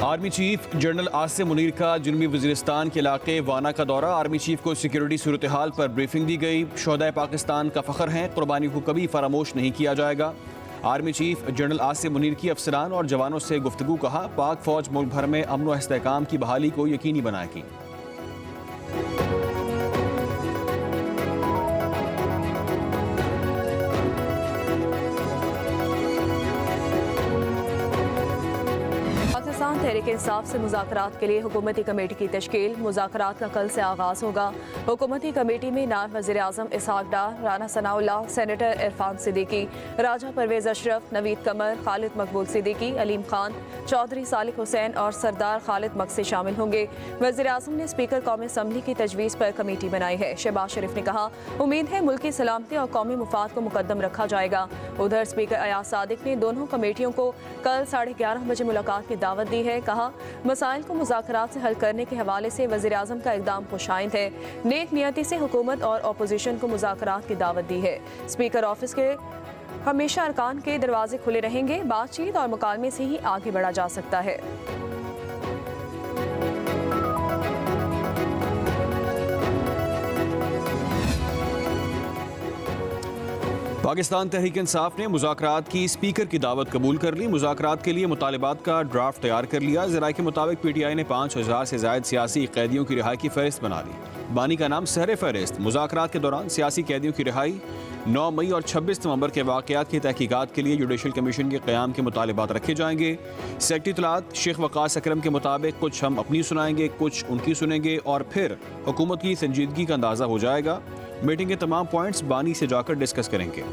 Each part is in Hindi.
Army chief general Asim Munir का जनूबी वज़ीरिस्तान के इलाके वाना का दौरा। आर्मी चीफ को सिक्योरिटी सूरत हाल पर ब्रीफिंग दी गई। शोहदाए पाकिस्तान का फ़ख्र हैं, कुर्बानी को कभी फरामोश नहीं किया जाएगा। Army chief general Asim Munir की अफसरान और जवानों से गुफ्तगू। कहा, पाक फ़ौज मुल्क भर में अमन व इस्तेहकाम की बहाली को यकीनी बनाएगी। तहरीक इंसाफ से मुज़ाकरात के लिए हुकूमती कमेटी की तश्कील। मुज़ाकरात का कल से आगाज़ होगा। हुकूमती कमेटी में नायब वज़ीर आज़म इसहाक डार, राना सनाउल्लाह, सेनेटर इरफान सिद्दीकी, राजा परवेज़ अशरफ, नवीद कमर, खालिद मकबूल सिद्दीकी, अलीम खान, चौधरी सालिक हुसैन और सरदार खालिद मकसी शामिल होंगे। वज़ीर आज़म ने स्पीकर कौमी असम्बली की तजवीज़ पर कमेटी बनाई है। शहबाज शरीफ ने कहा, उम्मीद है मुल्क की सलामती और कौमी मुफाद को मुकद्दम रखा जाएगा। उधर स्पीकर अयाज सादिक ने दोनों कमेटियों को कल 11:30 बजे मुलाकात की दावत दी है। कहा, मसाइल को मुज़ाकरात से हल करने के हवाले से वज़ीर आज़म का इक़दाम खुशाइंद है। नेक नियती से हुकूमत और अपोजिशन को मुज़ाकरात की दावत दी है। स्पीकर ऑफिस के हमेशा अरकान के दरवाजे खुले रहेंगे। बातचीत और मुकालमे से ही आगे बढ़ा जा सकता है। पाकिस्तान तहरीक इंसाफ ने मुज़ाकरात की स्पीकर की दावत कबूल कर ली। मुज़ाकरात के लिए मुतालिबात का ड्राफ्ट तैयार कर लिया। ज़राए के मुताबिक PTI ने 5000 से ज़ायद सियासी कैदियों की रिहाई की फहरिस्त बना ली। बानी का नाम सहर फहरिस्त। मुज़ाकरात के दौरान सियासी कैदियों की रिहाई, 9 मई और 26 नवंबर के वाक़यात की तहकीकात के लिए जुडिशल कमीशन के क़याम के मुतालिबात रखे जाएंगे। सेक्रेटरी इत्तलात शेख वक़ास अकरम के मुताबिक कुछ हम अपनी सुनाएंगे, कुछ उनकी सुनेंगे और फिर हुकूमत की संजीदगी का अंदाज़ा हो जाएगा। मीटिंग के तमाम पॉइंट्स बानी से जाकर डिस्कस करेंगे।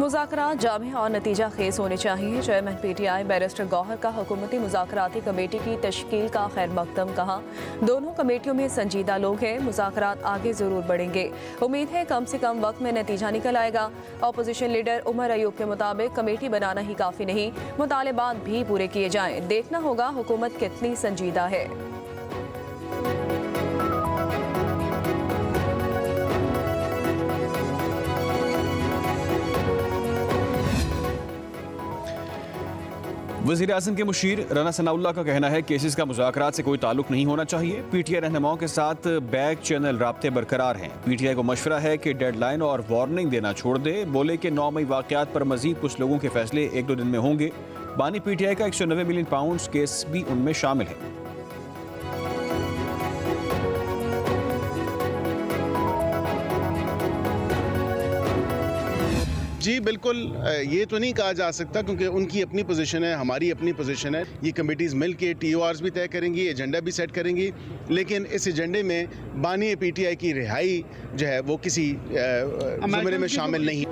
मुज़ाकरात जामे और नतीजा खेज होने चाहिए। चेयरमैन PTI बैरिस्टर गौहर का हुकूमती मुज़ाकराती कमेटी की तश्कील का खैर मकदम। कहा, दोनों कमेटियों में संजीदा लोग हैं। मुज़ाकरात आगे ज़रूर बढ़ेंगे। उम्मीद है कम से कम वक्त में नतीजा निकल आएगा। अपोजिशन लीडर उमर अयूब के मुताबिक कमेटी बनाना ही काफ़ी नहीं, मुतालिबात भी पूरे किए जाएं। देखना होगा हुकूमत कितनी संजीदा है। वज़ीर आज़म के मुशीर राना सनाउल्लाह का कहना है केसेस का मुज़ाकरात से कोई ताल्लुक नहीं होना चाहिए। PTI रहनुमाओं के साथ बैक चैनल राब्ते बरकरार हैं। PTI को मशवरा है कि डेडलाइन और वार्निंग देना छोड़ दे। बोले कि 9 मई वाक़यात पर मजीद कुछ लोगों के फैसले 1-2 दिन में होंगे। बानी PTI का 190 मिलियन पाउंड केस भी उनमें शामिल है। जी बिल्कुल, ये तो नहीं कहा जा सकता क्योंकि उनकी अपनी पोजीशन है, हमारी अपनी पोजीशन है। ये कमेटीज़ मिल के TORs भी तय करेंगी, एजेंडा भी सेट करेंगी, लेकिन इस एजेंडे में बानी PTI की रिहाई जो है वो किसी ज़ुमरे में शामिल नहीं।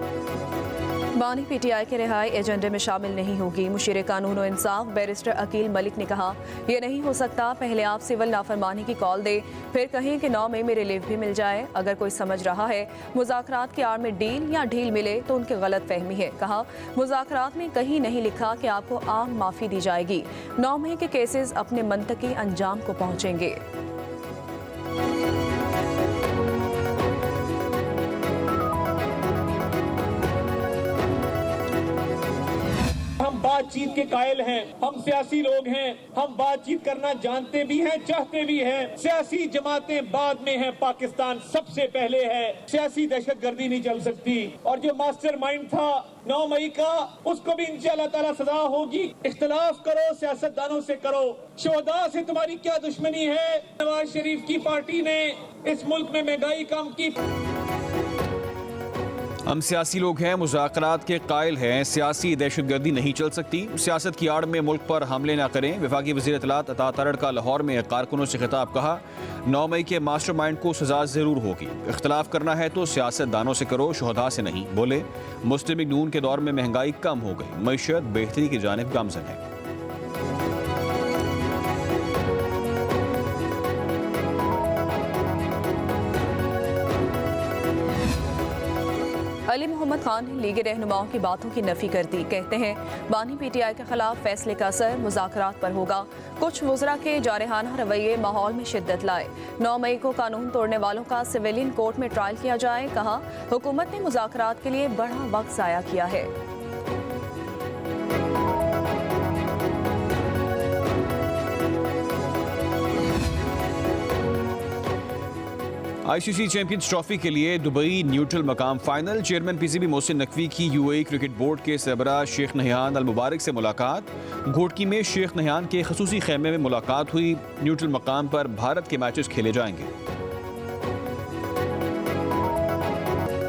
बानी PTI के रिहाई एजेंडे में शामिल नहीं होगी। मुशीर कानून और इंसाफ बैरिस्टर अकील मलिक ने कहा, यह नहीं हो सकता पहले आप सिविल नाफरमानी की कॉल दे, फिर कहें कि 9 मई में रिलीफ भी मिल जाए। अगर कोई समझ रहा है मुज़ाकरात की आड़ में डील या ढील मिले तो उनकी गलत फहमी है। कहा, मुज़ाकरात में कहीं नहीं लिखा कि आपको आम माफ़ी दी जाएगी। 9 मई के केसेस अपने मंतकी अंजाम को पहुँचेंगे। बातचीत के कायल हैं, हम सियासी लोग हैं, हम बातचीत करना जानते भी हैं, चाहते भी हैं। सियासी जमातें बाद में हैं, पाकिस्तान सबसे पहले है। सियासी दहशतगर्दी नहीं चल सकती। और जो मास्टरमाइंड था 9 मई का, उसको भी इंशाअल्लाह ताला सजा होगी। इख्तिलाफ करो, सियासतदानों से करो, शोहदा से तुम्हारी क्या दुश्मनी है? नवाज शरीफ की पार्टी ने इस मुल्क में महंगाई कम की। हम सियासी लोग हैं, मुज़ाकरात के कायल हैं। सियासी दहशतगर्दी नहीं चल सकती। सियासत की आड़ में मुल्क पर हमले ना करें। वफाकी वज़ीर इत्तलात अता तरड़ का लाहौर में कारकुनों से खिताब। कहा, 9 मई के मास्टरमाइंड को सजा ज़रूर होगी। इख्तिलाफ करना है तो सियासतदानों से करो, शोहदा से नहीं। बोले, मुस्लिम लीग नून के दौर में महंगाई कम हो गई, मईशत बेहतरी की जानिब गामज़न है। अली मोहम्मद खान ने लीगी रहनुमाओं की बातों की नफी कर दी। कहते हैं बानी PTI के खिलाफ फैसले का असर मुज़ाकरात पर होगा। कुछ वज़रा के जारहाना रवैये माहौल में शिद्दत लाए। 9 मई को कानून तोड़ने वालों का सिविलियन कोर्ट में ट्रायल किया जाए। कहा हुकूमत ने मुज़ाकरात के लिए बड़ा वक्त ज़ाया किया है। ICC चैंपियंस ट्रॉफी के लिए दुबई न्यूट्रल मकाम final. Chairman PCB Mohsin Naqvi की UAE क्रिकेट बोर्ड के सरबराह शेख नहयान अल मुबारक से मुलाकात। घोटकी में शेख नहयान के खसूसी खेमे में मुलाकात हुई। न्यूट्रल मकाम पर भारत के मैचेस खेले जाएंगे।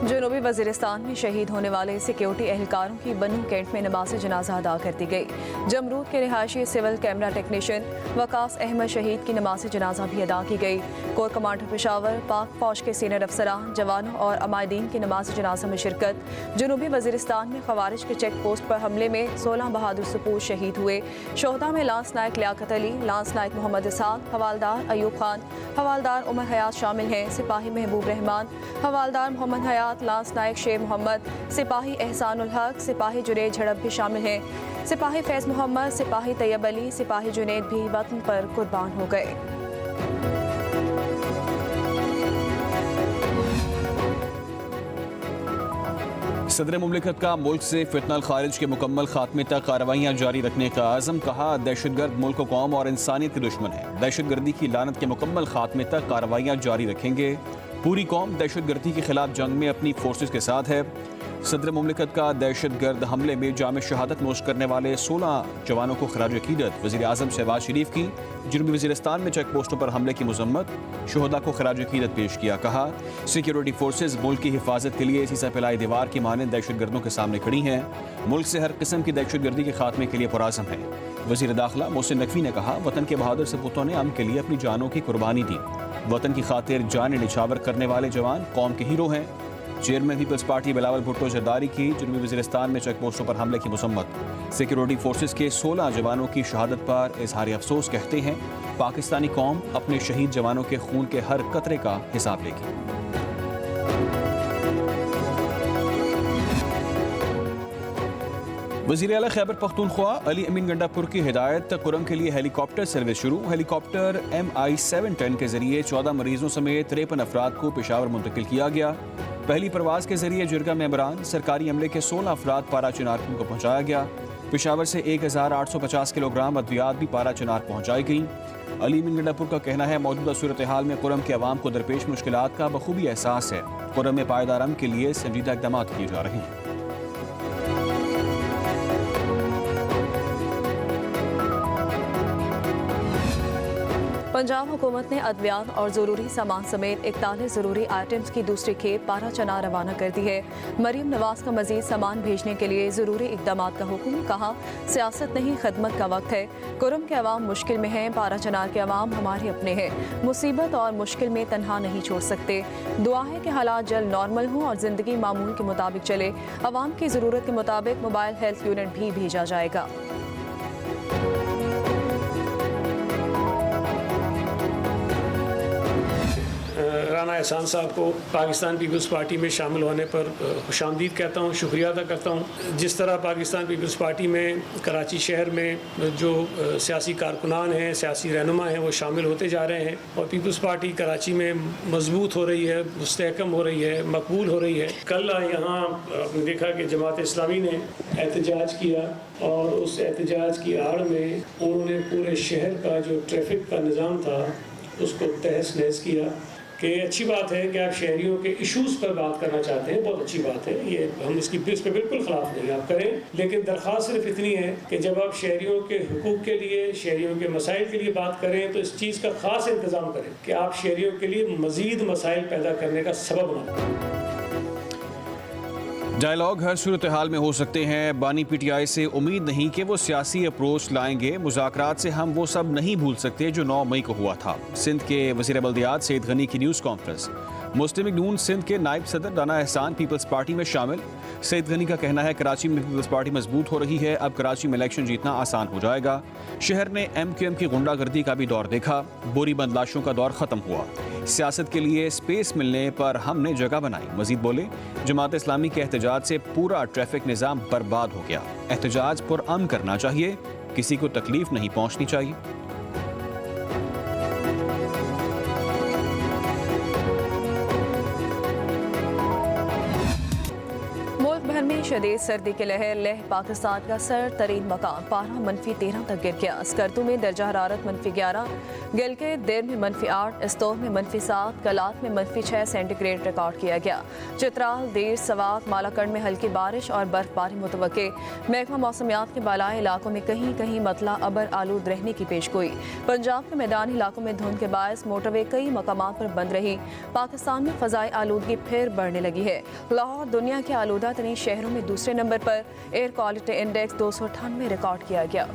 जनूबी वज़ीरिस्तान में शहीद होने वाले सिक्योरिटी एहलकारों की बनू कैंट में नमाज जनाजा अदा कर दी गई। जमरूद के रिहायशी civil camera technician Waqas Ahmad शहीद की नमाज जनाजा भी अदा की गई। कोर कमांडर पेशावर, पाक फौज के सीनियर अफसरान, जवानों और अमायदीन की नमाज जनाजा में शिरकत। जनूबी वज़ीरिस्तान में खवारिज के चेक पोस्ट पर हमले में 16 बहादुर सपूत शहीद हुए। शोहदा में लांस नायक लियाकत अली, लांस नायक मोहम्मद इसाक, हवालदार अयूब खान, हवालदार उमर हयात शामिल हैं। सिपाही महबूब रहमान, हवालदार मोहम्मद हयात, लांस नायक शेर मोहम्मद, सिपाही एहसानुल हक, सिपाही जुनेद झड़प भी शामिल हैं। सिपाही फैज़ मोहम्मद, सिपाही तैयब अली, सिपाही जुनेद भी वतन पर कुर्बान हो गए। सदर मुमलिकत का मुल्क से फितनल खारिज के मुकम्मल खात्मे तक कार्रवाइयाँ जारी रखने का आज़म। कहा दहशतगर्द मुल्क, कौम और इंसानियत के दुश्मन है। दहशतगर्दी की लानत के मुकम्मल खात्मे तक कार्रवाइयाँ जारी रखेंगे। पूरी कौम दहशतगर्दी के खिलाफ जंग में अपनी फोर्सेस के साथ है। सदर मुमलिकत का दहशतगर्द हमले में जाम शहादत नोश करने वाले 16 जवानों को खराज अकीदत। वज़ीर आज़म शहबाज शरीफ की जनूबी वज़ीरिस्तान में चेक पोस्टों पर हमले की मजम्मत। शोहदा को खराज अकीदत पेश किया। कहा सिक्योरिटी फोर्सेज मुल्क की हिफाजत के लिए सीसा फैलाई दीवार की मानंद दहशतगर्दों के सामने खड़ी हैं। मुल्क से हर किस्म की दहशतगर्दी के खात्मे के लिए पुराज़म है। वज़ीर दाखिला मोहसिन नकवी ने कहा वतन के बहादुर सपूतों ने अमन के लिए अपनी जानों की कुर्बानी दी। वतन की खातिर जान निछावर करने वाले जवान कौम के हीरो हैं। Chairman Peoples Party Bilawal Bhutto Zardari की जनूबी वज़ीरिस्तान में चेक पोस्टों पर हमले की मसम्मत। सिक्योरिटी फोर्सेस के 16 जवानों की शहादत पर इजहार अफसोस। कहते हैं पाकिस्तानी कौम अपने शहीद जवानों के खून के हर कतरे का हिसाब लेगी। वज़ीर आला खैबर पख्तूनख्वा अली अमीन गंडापुर की हिदायत। कुरम के लिए हेलीकॉप्टर सर्विस शुरू। हेलीकॉप्टर MI-710 के जरिए 14 मरीजों समेत 53 अफराद को पेशावर मुंतकिल किया गया। पहली परवाज के जरिए जिरगा मेंबरान सरकारी अमले के 16 अफराद पारा चिनार को पहुँचाया गया। पेशावर से 1850 किलोग्राम अद्वियात भी पारा चिनार पहुँचाई गई। अली अमीन गंडापुर का कहना है मौजूदा सूरत हाल में कुरम के अवाम को दरपेश मुश्किलात का बखूबी एहसास है। कुरम में पायदार अमन के लिए संजीदा इक़दाम किए जा रहे हैं। पंजाब हुकूमत ने अद्वियात और ज़रूरी सामान समेत 41 ज़रूरी आइटम्स की दूसरी खेप पारा चनार रवाना कर दी है। मरीम नवाज का मजीद सामान भेजने के लिए ज़रूरी इक़दाम का हुक्म। कहा सियासत नहीं खदमत का वक्त है। कुरम के अवाम मुश्किल में हैं। पारा चनार के अवाम हमारे अपने हैं। मुसीबत और मुश्किल में तनहा नहीं छोड़ सकते। दुआ है कि हालात जल्द नॉर्मल हों और ज़िंदगी मामूल के मुताबिक चले। अवाम की ज़रूरत के मुताबिक मोबाइल हेल्थ यूनिट भी भेजा जाएगा। राना एहसान साहब को पाकिस्तान पीपल्स पार्टी में शामिल होने पर खुशामदीद कहता हूँ, शुक्रिया अदा करता हूँ। जिस तरह पाकिस्तान पीपल्स पार्टी में कराची शहर में जो सियासी कारकुनान हैं, सियासी रहनुमा हैं, वो शामिल होते जा रहे हैं और पीपल्स पार्टी कराची में मजबूत हो रही है, मुस्तहकम हो रही है, मकबूल हो रही है। कल यहाँ आपने देखा कि जमात इस्लामी ने एहतजाज किया और उस एहतजाज की आड़ में उन्होंने पूरे शहर का जो ट्रैफिक का निज़ाम था उसको तहस नहस किया। कि अच्छी बात है कि आप शहरियों के इश्यूज़ पर बात करना चाहते हैं, बहुत अच्छी बात है। ये हम इसकी इस पर बिल्कुल ख़िलाफ़ नहीं, आप करें। लेकिन दरख्वास्त सिर्फ इतनी है कि जब आप शहरियों के हुकूक़ के लिए, शहरियों के मसाइल के लिए बात करें तो इस चीज़ का ख़ास इंतज़ाम करें कि आप शहरियों के लिए मज़ीद मसाइल पैदा करने का सबब बना। डायलॉग हर सूरत हाल में हो सकते हैं। बानी PTI से उम्मीद नहीं कि वो सियासी अप्रोच लाएंगे। मुज़ाकरात से हम वो सब नहीं भूल सकते जो 9 मई को हुआ था। सिंध के वज़ीर बल्दियात सईद गनी की न्यूज़ कॉन्फ्रेंस। मुस्लिम लीग नून सिंध के नायब सदर राना एहसान पीपल्स पार्टी में शामिल। सईद गनी का कहना है कराची में पीपल्स पार्टी मजबूत हो रही है। अब कराची में इलेक्शन जीतना आसान हो जाएगा। शहर ने MQM की गुंडागर्दी का भी दौर देखा। बोरीबंद लाशों का दौर ख़त्म हुआ। सियासत के लिए स्पेस मिलने पर हमने जगह बनाई। मजीद बोले, जमात इस्लामी के एहतजाज से पूरा ट्रैफिक निज़ाम बर्बाद हो गया। एहतजाज पुरअमन करना चाहिए, किसी को तकलीफ नहीं पहुंचनी चाहिए। मुल्क भर में शदीद सर्दी की लहर। लेह पाकिस्तान का सर तरीन मकाम। पारा -13 तक गिर गया। स्कर्दू में दर्जा हरारत -11, गिलगित देर में -8, इस्तोर में -7, कलात में -6 सेंटीग्रेड रिकॉर्ड किया गया। चित्राल, देर, सवात, मालाकंड में हल्की बारिश और बर्फबारी मुतवक्के। महकमा मौसमियात के बालाई इलाकों में कहीं कहीं मतला अबर आलूद रहने की पेशगोई। पंजाब के मैदानी इलाकों में धुंध के बायस मोटरवे कई मकामात पर बंद रही। पाकिस्तान में फ़ज़ाई आलूदगी फिर बढ़ने लगी है। लाहौर दुनिया के आलूदा तरीन शहरों में दूसरे नंबर पर। एयर क्वालिटी इंडेक्स 298 रिकॉर्ड किया गया।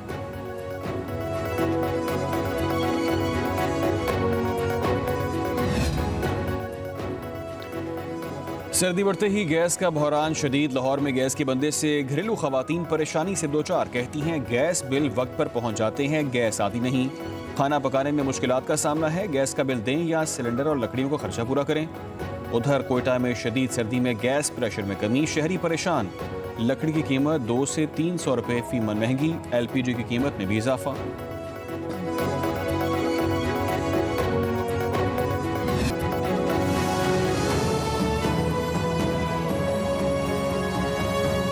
सर्दी बढ़ते ही गैस का बहरान शदीद। लाहौर में गैस के बंदे से घरेलू खवातीन परेशानी से दो चार। कहती हैं गैस बिल वक्त पर पहुंच जाते हैं, गैस आती नहीं। खाना पकाने में मुश्किलात का सामना है, गैस का बिल दें या सिलेंडर और लकड़ियों का खर्चा पूरा करें। उधर कोयटा में शदीद सर्दी में गैस प्रेशर में कमी, शहरी परेशान। लकड़ी की कीमत 200 से 300 रुपये फी मन महंगी। LPG की कीमत में भी इजाफा।